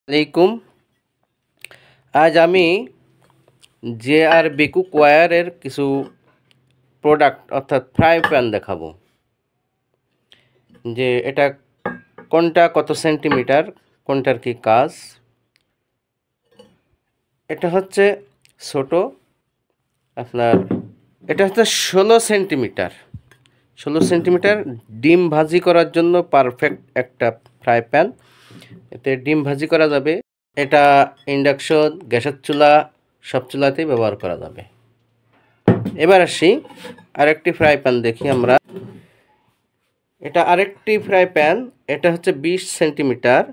আলাইকুম। আজ আমি JRB কুকওয়্যারের কিছু প্রোডাক্ট অর্থাৎ ফ্রাই প্যান দেখাবো, যে এটা কোনটা কত সেন্টিমিটার, কোনটার কি কাজ। এটা হচ্ছে ছোট, আপনার এটা হচ্ছে 16 সেন্টিমিটার ডিম ভাজি করার জন্য পারফেক্ট একটা ফ্রাই প্যান। এতে ডিম ভাজি করা যাবে। এটা ইন্ডাকশন, গ্যাসের চুলা, সব চুলাতেই ব্যবহার করা যাবে। এবার আসি আরেকটি ফ্রাই প্যান দেখি আমরা। এটা আরেকটি ফ্রাই প্যান, এটা হচ্ছে 20 সেন্টিমিটার,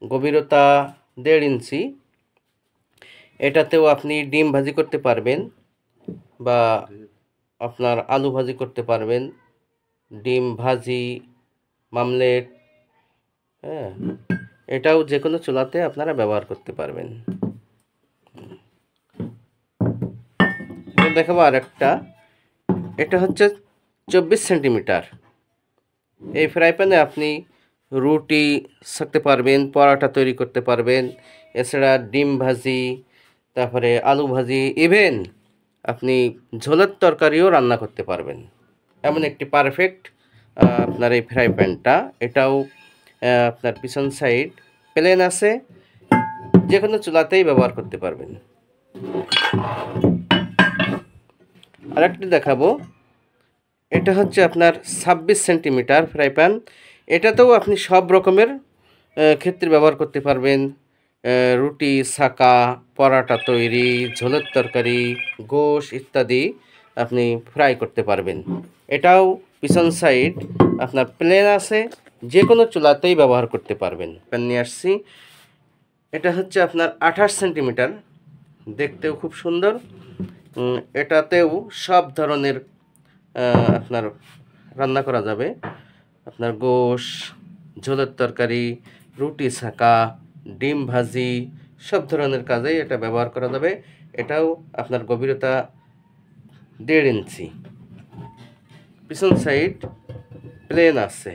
গভীরতা 1.5 ইঞ্চি। এটাতেও আপনি ডিম ভাজি করতে পারবেন বা আপনার আলু ভাজি করতে পারবেন, ডিম ভাজি, মামলেট, হ্যাঁ, এটাও যে কোনো চুলাতে আপনারা ব্যবহার করতে পারবেন। দেখাবো আরেকটা, এটা হচ্ছে 24 সেন্টিমিটার। এই ফ্রাই প্যানে আপনি রুটি সেঁকতে পারবেন, পরোটা তৈরি করতে পারবেন, এছাড়া ডিম ভাজি, তারপরে আলু ভাজি, ইভেন আপনি ঝোলের তরকারিও রান্না করতে পারবেন। এমন একটি পারফেক্ট আপনার এই ফ্রাই প্যানটা। এটাও আপনার পিছন সাইড প্লেন আছে, যে কোনো চুলাতেই ব্যবহার করতে পারবেন। আরেকটি দেখাবো, এটা হচ্ছে আপনার 26 সেন্টিমিটার ফ্রাই প্যান। এটাতেও আপনি সব রকমের ক্ষেত্রে ব্যবহার করতে পারবেন। রুটি ছাকা, পরাটা তৈরি, ঝোলের তরকারি, গোশ ইত্যাদি আপনি ফ্রাই করতে পারবেন। এটাও পিছন সাইড আপনার প্লেন আছে, যে কোনো চুলাতেই ব্যবহার করতে পারবেন। প্যান নিয়ে আসছি, এটা হচ্ছে আপনার 28 সেন্টিমিটার, দেখতেও খুব সুন্দর। এটাতেও সব ধরনের আপনার রান্না করা যাবে। আপনার গোশ, ঝোলের তরকারি, রুটি ছাকা, ডিম ভাজি, সব ধরনের কাজেই এটা ব্যবহার করা যাবে। এটাও আপনার গভীরতা 1.5 ইঞ্চি, পিছন সাইড প্লেন আছে।